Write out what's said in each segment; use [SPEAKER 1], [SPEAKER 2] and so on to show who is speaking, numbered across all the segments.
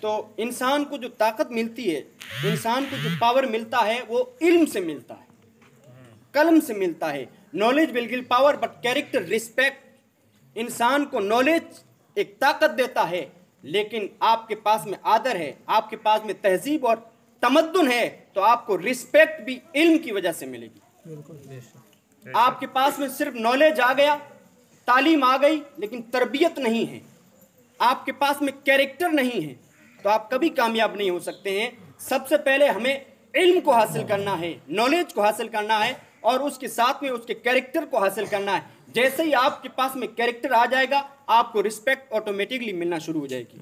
[SPEAKER 1] تو انسان کو جو طاقت ملتی ہے، انسان کو جو پاور ملتا ہے وہ علم سے ملتا ہے، قلم سے ملتا ہے. Knowledge will give power but character respect. انسان کو نالج ایک طاقت دیتا ہے، لیکن آپ کے پاس میں آدر ہے، آپ کے پاس میں تہذیب اور تمدن ہے، تو آپ کو رسپیکٹ بھی علم کی وجہ سے ملے گی. آپ کے پاس میں صرف نالج آ گیا، تعلیم آ گئی، لیکن تربیت نہیں ہے، آپ کے پاس میں کیریکٹر نہیں ہے، تو آپ کبھی کامیاب نہیں ہو سکتے ہیں. سب سے پہلے ہمیں علم کو حاصل کرنا ہے، نالج کو حاصل کرنا ہے، اور اس کے ساتھ میں اس کے کیریکٹر کو حاصل کرنا ہے. جیسے ہی آپ کے پاس میں کیریکٹر آ جائے گا، آپ کو رسپیکٹ آٹومیٹکلی ملنا شروع ہو جائے گی.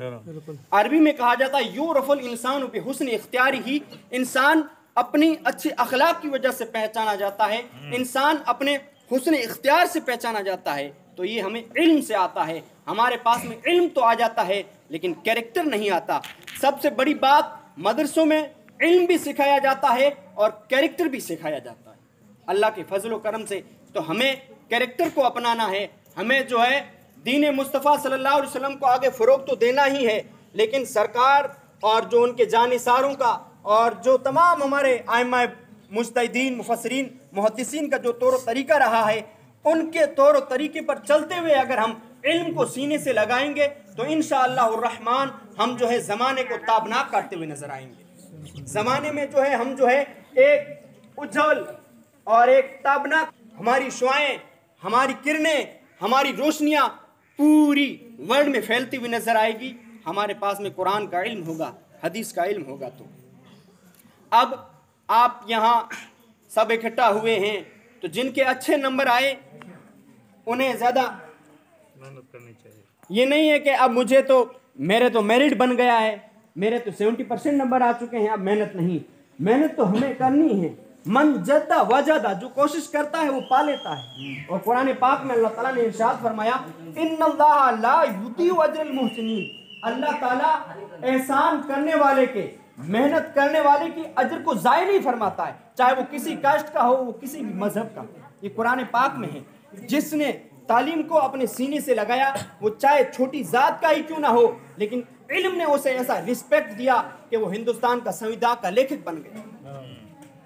[SPEAKER 1] عربی میں کہا جاتا ہے یعرف الانسان بحسن اختیارہ. انسان اپنی اچھی اخلاق کی وجہ سے پہچانا جاتا ہے، انسان اپنے حسن اختیار سے پہچانا جاتا ہے. تو یہ ہمیں علم سے آتا ہے. ہمارے پاس میں علم تو آ جاتا ہے لیکن کیریکٹر نہیں آتا. سب سے بڑی بات، مدرسوں میں علم بھی سکھایا جاتا ہے اور کیریکٹر بھی سکھایا جاتا ہے. اللہ کے فضل و کرم سے تو ہمیں کیریکٹر کو اپنانا ہے. ہمیں جو ہے دین مصطفیٰ صلی اللہ علیہ وسلم کو آگے فروغ تو دینا ہی ہے، لیکن سرکار اور جو ان کے جانثاروں کا اور جو تمام ہمارے ائمہ مجتہدین، مفسرین، محدثین کا جو طور و طریقہ رہا ہے، ان کے طور و طریقے پر چلتے ہوئے اگر ہم علم کو سینے سے لگائیں گے تو انشاءاللہ الرحمن ہم جو ہے زمانے کو تابناک کرتے ہوئے نظر آئیں گے. زمانے میں جو ہے ہم جو ہے ایک اجھل اور ایک تابناک، ہماری شعائیں، ہماری کرنیں، ہماری روشنیاں پوری ورلڈ میں پھیلتی ہوئی نظر آئے گی. ہمارے پاس میں قرآن کا علم ہوگا، حدیث کا علم ہوگا. تو اب آپ یہاں سب اکٹھا ہوئے ہیں، تو جن کے اچھے نمبر آئے انہیں زیادہ
[SPEAKER 2] محنت کرنی چاہیے.
[SPEAKER 1] یہ نہیں ہے کہ اب مجھے تو میرے تو میرٹ بن گیا ہے، میرے تو 70% نمبر آ چکے ہیں، اب محنت نہیں. محنت تو ہمیں کرنی ہے. من جدہ وجدہ، جو کوشش کرتا ہے وہ پا لیتا ہے. اور قرآن پاک میں اللہ تعالیٰ نے ارشاد فرمایا ان اللہ لا یضیع اجر المحسنین. اللہ تعالیٰ احسان کرنے والے کے، محنت کرنے والے کی اجر کو ضائع نہیں فرماتا ہے، چاہے وہ کسی کاسٹ کا ہو، وہ کسی بھی مذہب کا ہو. یہ قرآن پاک میں ہے. جس نے تعلیم کو اپنے سینے سے لگایا، وہ چاہے چھوٹی ذات کا ہی کیوں نہ ہو، لیکن علم نے اسے ایسا رسپیکٹ دیا کہ وہ ہندوستان کا سنویدھان کا لیکھک بن گیا.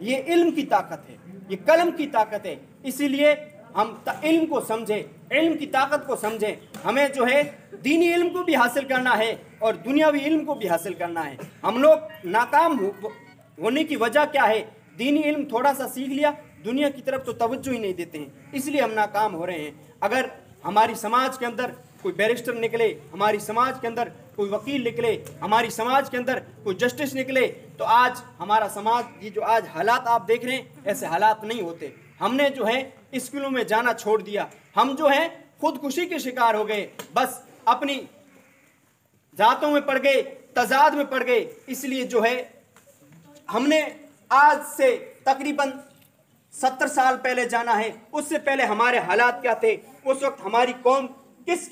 [SPEAKER 1] یہ علم کی طاقت ہے، یہ قلم کی طاقت ہے. اسی لیے ہم علم کو سمجھیں، علم کی طاقت کو سمجھیں. ہمیں جو ہے دینی علم کو بھی حاصل کرنا ہے اور دنیاوی علم کو بھی حاصل کرنا ہے. ہم لوگ ناکام ہونے کی وجہ کیا ہے؟ دینی علم تھوڑا سا سیکھ لیا، دنیا کی طرف تو توجہ ہی نہیں دیتے ہیں، اس لیے ہم ناکام ہو رہے ہیں. اگر ہماری سماج کے اندر کوئی بیرسٹر نکلے، ہماری سماج کے اندر کوئی وکیل نکلے، ہماری سماج کے اندر کوئی جسٹس نکلے، تو آج ہمارا سماج، یہ جو آج حالات آپ دیکھ رہے ہیں، ایسے حالات نہیں ہوتے. ہم نے جو ہے اسکولوں میں جانا چھوڑ دیا، ہم جو ہے خودکشی کے شکار ہو گئے، بس اپنی ذاتوں میں پڑ گئے، تضاد میں پڑ گئے. اس لیے جو ہے ہم نے آج سے تقریباً 70 سال پہلے جانا ہے. اس سے پہلے ہمارے حالات کیا تھے؟ اس وقت ہماری قوم کس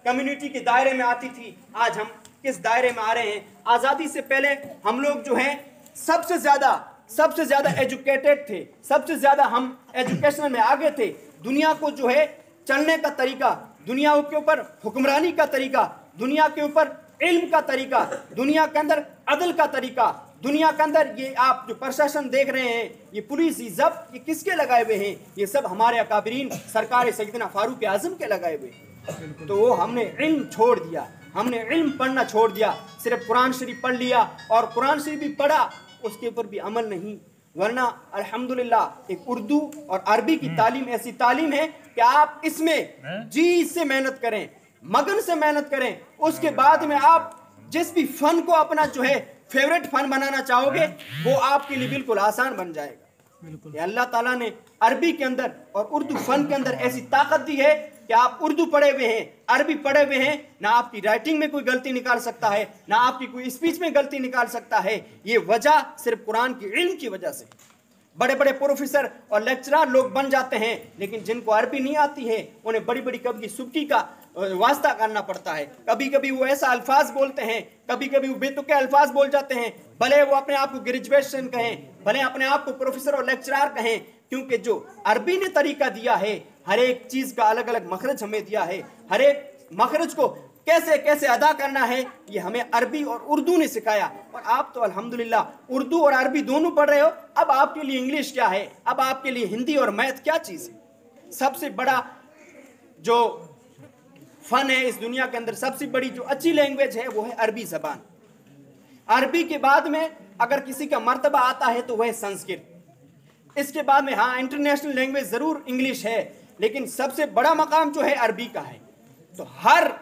[SPEAKER 1] کمیونٹی کے دائرے میں آتی تھی، آج ہم کس دائرے میں آ رہے ہیں. آزادی سے پہلے ہم لوگ جو ہیں سب سے زیادہ ایجوکیٹڈ تھے، سب سے زیادہ ہم ایجوکیشن میں آگے تھے. دنیا کو جو ہے چلنے کا طریقہ، دنیا کے اوپر حکمرانی کا طریقہ، دنیا کے اوپر علم کا طریقہ، دنیا کے اندر عدل کا طریقہ، دنیا کے اندر یہ آپ جو پرشاسن دیکھ رہے ہیں، یہ پولیس، یہ ضبط، یہ کس کے لگائے ہوئے ہیں؟ یہ سب ہمارے اکابرین سرکار سیدنا فاروق اعظم کے لگائے ہوئے ہیں. تو وہ ہم نے علم چھوڑ دیا، ہم نے علم پڑھنا چھوڑ دیا. صرف قرآن شریف پڑھ لیا اور قرآن شریف بھی پڑھا، اس کے اوپر بھی عمل نہیں. ورنہ الحمدللہ ایک اردو اور عربی کی تعلیم ایسی تعلیم ہے کہ آپ اس میں جی سے محنت کریں، مگن سے محنت کریں. اس کے بعد میں آپ جس بھی فن کو اپنا جو ہے فیوریٹ فن بنانا چاہو گے، وہ آپ کے لیے بالکل آسان بن جائے گا. کہ اللہ تعالیٰ نے عربی کے اندر اور اردو فن کے اندر ایسی طاقت دی ہے کہ آپ اردو پڑھے ہوئے ہیں، عربی پڑھے ہوئے ہیں، نہ آپ کی رائٹنگ میں کوئی غلطی نکال سکتا ہے، نہ آپ کی کوئی اسپیچ میں غلطی نکال سکتا ہے. یہ وجہ صرف قرآن کی علم کی وجہ سے. بڑے بڑے پروفیسر اور لیکچرار لوگ بن جاتے ہیں، لیکن جن کو عربی نہیں آتی ہے انہیں بڑی بڑی کبھی سبکی کا واسطہ کرنا پڑتا ہے. کبھی کبھی وہ ایسا الفاظ بولتے ہیں، کبھی کبھی وہ بے تکے الفاظ بول جاتے ہیں، بھلے وہ اپنے آپ کو گریجویشن کہیں، بھلے اپنے آپ کو پروفیسر اور لیکچرار کہیں. کیونکہ جو عربی نے طریقہ دیا ہے، ہر ایک چیز کا الگ الگ مخرج ہمیں دیا ہے، ہر ایک مخرج کو कैसे कैसे अदा करना है, ये हमें अरबी और उर्दू ने सिखाया। और आप तो अल्हम्दुलिल्लाह उर्दू और अरबी दोनों पढ़ रहे हो, अब आपके लिए इंग्लिश क्या है, अब आपके लिए हिंदी और मैथ क्या चीज़ है। सबसे बड़ा जो फन है इस दुनिया के अंदर, सबसे बड़ी जो अच्छी लैंग्वेज है वो है अरबी ज़बान। अरबी के बाद में अगर किसी का मर्तबा आता है तो वह है संस्कृत। इसके बाद में हाँ इंटरनेशनल लैंग्वेज ज़रूर इंग्लिश है, लेकिन सबसे बड़ा मकाम जो है अरबी का है। तो हर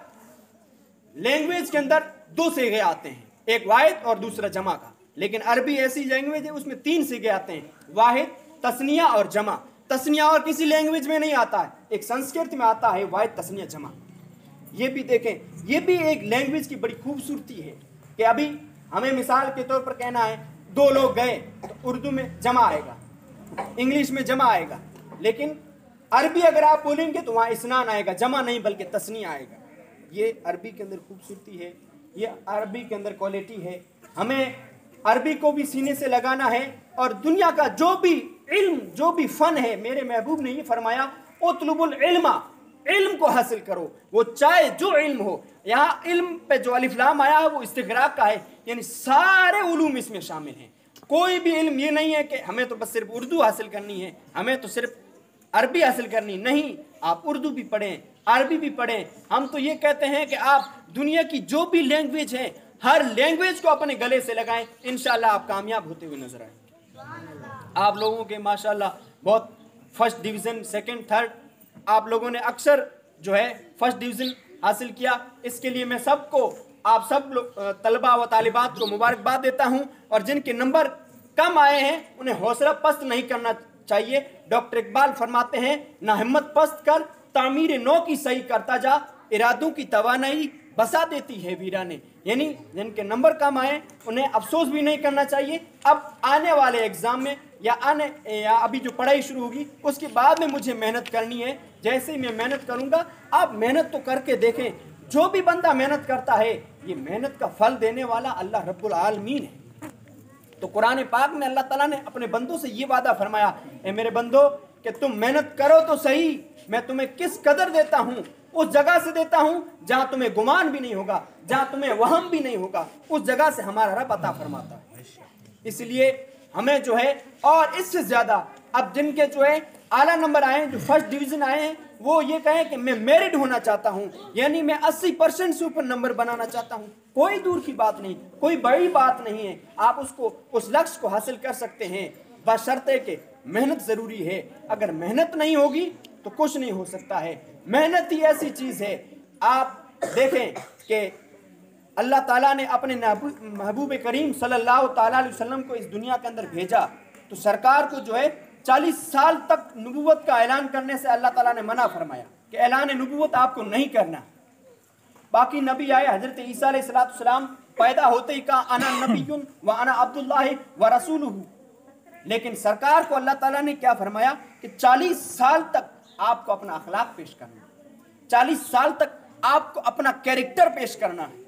[SPEAKER 1] लैंग्वेज के अंदर दो सिगे आते हैं, एक वाहिद और दूसरा जमा का, लेकिन अरबी ऐसी लैंग्वेज है उसमें तीन सिगे आते हैं, वाहिद, तस्निया और जमा। तस्निया और किसी लैंग्वेज में नहीं आता है, एक संस्कृत में आता है वाहिद, तस्निया, जमा। ये भी देखें, ये भी एक लैंग्वेज की बड़ी खूबसूरती है कि अभी हमें मिसाल के तौर पर कहना है दो लोग गए तो उर्दू में जमा आएगा, इंग्लिश में जमा आएगा, लेकिन अरबी अगर आप बोलेंगे तो वहाँ इस्नान आएगा, जमा नहीं बल्कि तस्निया आएगा। ये अरबी के अंदर खूबसूरती है, ये अरबी के अंदर क्वालिटी है। हमें अरबी को भी सीने से लगाना है और दुनिया का जो भी इल्म, जो भी फ़न है, मेरे महबूब ने ये फरमाया उतलुबुल इल्मा, इल्म को हासिल करो, वो चाहे जो इल्म हो। यहाँ इल्म पे जो अलिफ लाम आया है वो इस्तिग़राक़ का है, यानी सारे उलूम इसमें शामिल हैं। कोई भी इल्म ये नहीं है कि हमें तो बस सिर्फ उर्दू हासिल करनी है, हमें तो सिर्फ अरबी हासिल करनी, नहीं, आप उर्दू भी पढ़ें, अरबी भी पढ़ें। हम तो ये कहते हैं कि आप दुनिया की जो भी लैंग्वेज है हर लैंग्वेज को अपने गले से लगाएं, इंशाल्लाह आप कामयाब होते हुए नजर आएंगे। आप लोगों के माशाल्लाह बहुत फर्स्ट डिवीज़न, सेकंड, थर्ड आप लोगों ने अक्सर जो है फर्स्ट डिवीज़न हासिल किया, इसके लिए मैं सबको, आप सब तलबा व तालिबात को मुबारकबाद देता हूँ। और जिनके नंबर कम आए हैं उन्हें हौसला पस्त नहीं करना चाहिए। डॉक्टर इकबाल फरमाते हैं ना हिम्मत पस्त कर, तामीर नौ की सही करता जा, इरादों की तवानाई बसा देती है वीराने। यानी जिनके नंबर कम आए उन्हें अफसोस भी नहीं करना चाहिए। अब आने वाले एग्ज़ाम में या अभी जो पढ़ाई शुरू होगी उसके बाद में मुझे मेहनत करनी है। जैसे ही मैं मेहनत करूँगा, आप मेहनत तो करके देखें, जो भी बंदा मेहनत करता है ये मेहनत का फल देने वाला अल्लाह रब्बुल आलमीन है। तो कुरान पाक में अल्लाह ताला ने अपने बंदों से ये वादा फरमाया, ए मेरे बंदो कि तुम मेहनत करो तो सही, मैं तुम्हें किस कदर देता हूँ, उस जगह से देता हूँ जहाँ तुम्हें गुमान भी नहीं होगा, जहाँ तुम्हें वहम भी नहीं होगा, उस जगह से हमारा रब अता फरमाता है। इसलिए हमें जो है, और इससे ज़्यादा अब जिनके जो है आला नंबर आए हैं, जो फर्स्ट डिवीज़न आए हैं, वो ये कहें कि मैं मेरिट होना चाहता हूँ, यानी मैं 80% से ऊपर नंबर बनाना चाहता हूँ। कोई दूर की बात नहीं, कोई बड़ी बात नहीं है, आप उसको, उस लक्ष्य को हासिल कर सकते हैं, बशर्ते कि मेहनत ज़रूरी है। अगर मेहनत नहीं होगी तो कुछ नहीं हो सकता है। मेहनत ही ऐसी चीज़ है, आप देखें कि अल्लाह ताला ने अपने महबूब करीम सल्लल्लाहु ताला अलैहि वसल्लम को इस दुनिया के अंदर भेजा, तो सरकार को जो है 40 साल तक नबूवत का ऐलान करने से अल्लाह ताला ने मना फरमाया कि ऐलान नबूवत आपको नहीं करना। बाकी नबी आए, हज़रत ईसा अलैहिस्सलाम पैदा होते ही कहा अना नबियुन व अना अब्दुल्लाह व रसूलुहु, लेकिन सरकार को अल्लाह ताला ने क्या फरमाया कि 40 साल तक आपको अपना अखलाक पेश करना, 40 साल तक आपको अपना कैरेक्टर पेश करना है।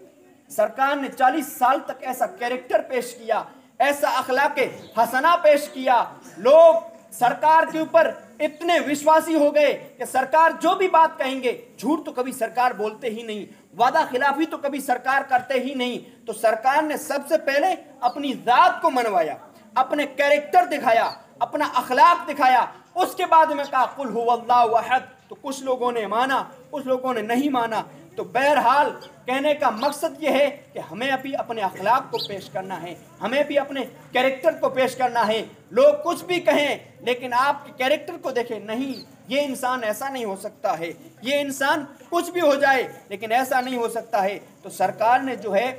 [SPEAKER 1] सरकार ने 40 साल तक ऐसा कैरेक्टर पेश किया, ऐसा अखलाक हसना पेश किया, लोग सरकार के ऊपर इतने विश्वासी हो गए कि सरकार जो भी बात कहेंगे, झूठ तो कभी सरकार बोलते ही नहीं, वादा खिलाफी तो कभी सरकार करते ही नहीं। तो सरकार ने सबसे पहले अपनी जात को मनवाया, अपने कैरेक्टर दिखाया, अपना अखलाक दिखाया, उसके बाद में कहा कुल हुवल्लाहु अहद। तो कुछ लोगों ने माना, कुछ लोगों ने नहीं माना। तो बहरहाल कहने का मकसद ये है कि हमें अभी अपने अखलाक को पेश करना है, हमें भी अपने कैरेक्टर को पेश करना है। लोग कुछ भी कहें लेकिन आपके कैरेक्टर को देखें, नहीं ये इंसान ऐसा नहीं हो सकता है, ये इंसान कुछ भी हो जाए लेकिन ऐसा नहीं हो सकता है। तो सरकार ने जो है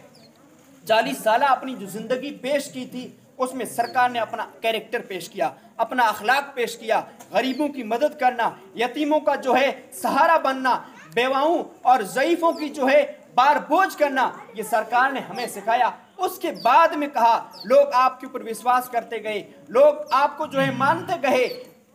[SPEAKER 1] 40 साल अपनी जो ज़िंदगी पेश की थी उसमें सरकार ने अपना कैरेक्टर पेश किया, अपना अखलाक पेश किया, गरीबों की मदद करना, यतीमों का जो है सहारा बनना, बेवाओं और ज़ईफ़ों की जो है बार बोझ करना, ये सरकार ने हमें सिखाया। उसके बाद में कहा लोग आपके ऊपर विश्वास करते गए, लोग आपको जो है मानते गए,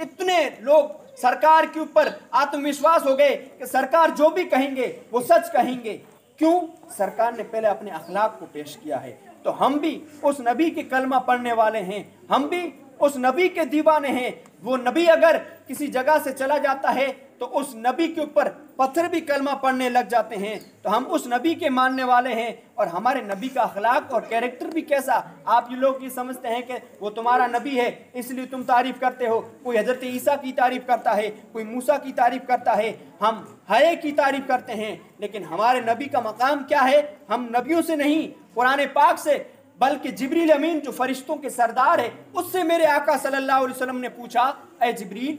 [SPEAKER 1] इतने लोग सरकार के ऊपर आत्मविश्वास हो गए कि सरकार जो भी कहेंगे वो सच कहेंगे। क्यों? सरकार ने पहले अपने अखलाक को पेश किया है। तो हम भी उस नबी के कलमा पढ़ने वाले हैं, हम भी उस नबी के दीवाने हैं। वो नबी अगर किसी जगह से चला जाता है तो उस नबी के ऊपर पत्थर भी कलमा पढ़ने लग जाते हैं। तो हम उस नबी के मानने वाले हैं, और हमारे नबी का अखलाक और कैरेक्टर भी कैसा। आप ये लोग ये समझते हैं कि वो तुम्हारा नबी है इसलिए तुम तारीफ़ करते हो। कोई हज़रत ईसा की तारीफ़ करता है, कोई मूसा की तारीफ़ करता है, हम हये की तारीफ़ करते हैं, लेकिन हमारे नबी का मकाम क्या है? हम नबियों से नहीं, कुरान पाक से, बल्कि जिब्रील अमीन जो फरिश्तों के सरदार है उससे मेरे आका सल्लल्लाहु अलैहि वसल्लम ने पूछा, ऐ जिब्रील,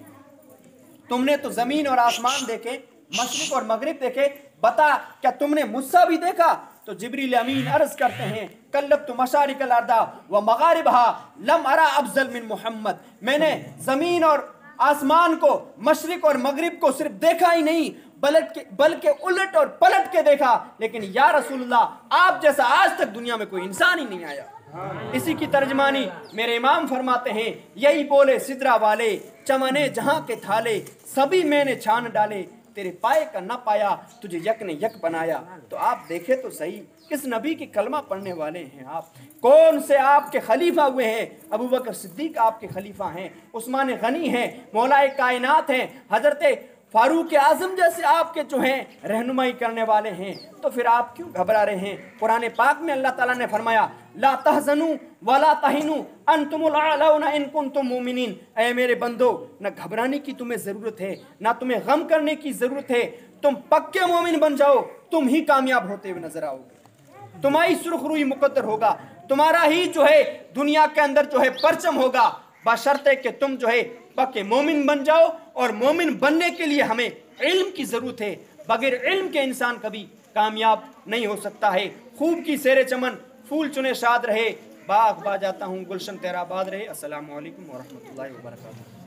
[SPEAKER 1] तुमने तो ज़मीन और आसमान देखे, मशरिक और मगरिब देखे, बता क्या तुमने मुझसे भी देखा? तो जिब्रील अमीन अर्ज करते हैं, कल्लबतु मशारिकल अर्दा व मगारिबहा लम अरा अफजल मिन मोहम्मद। मैंने ज़मीन और आसमान को, मशरिक और मगरिब को सिर्फ देखा ही नहीं बल्कि उलट और पलट के देखा, लेकिन या रसूलुल्लाह आप जैसा आज तक दुनिया में कोई इंसान ही नहीं आया। इसी की तर्जमानी मेरे इमाम फरमाते हैं, यही बोले सिदरा वाले, चमने जहां के थाले, सभी मैंने छान डाले, तेरे पाए का न पाया, तुझे यक ने यक बनाया। तो आप देखे तो सही, किस नबी की कलमा पढ़ने वाले हैं आप? कौन से आपके खलीफा हुए हैं? अबू बकर सिद्दीक आपके खलीफा हैं, उस्मान गनी हैं, मौलाए कायनात हैं, हजरत फारूक आजम जैसे आपके जो हैं रहनुमाई करने वाले हैं। तो फिर आप क्यों घबरा रहे हैं? कुरान पाक में अल्लाह ताला ने फरमाया, ला तहज़नू वला तहिनू अंतुमुल अअलौना इन कुंतुम मुमिनीन। ऐ मेरे बंदो, न घबराने की तुम्हें ज़रूरत है, ना तुम्हें गम करने की ज़रूरत है। तुम पक्के मोमिन बन जाओ, तुम ही कामयाब होते हुए नजर आओगे, तुम्हारी सुरखरुई मुकद्दर होगा, तुम्हारा ही जो है दुनिया के अंदर जो है परचम होगा, बशर्ते कि तुम जो है पक्के मोमिन बन जाओ। और मोमिन बनने के लिए हमें इल्म की ज़रूरत है, बगैर इल्म के इंसान कभी कामयाब नहीं हो सकता है। खूब की सेरे चमन, फूल चुने शाद रहे, बाग बा जाता हूँ, गुलशन तेरा आबाद रहे। अस्सलामु अलैकुम व रहमतुल्लाहि व बरकातुहू।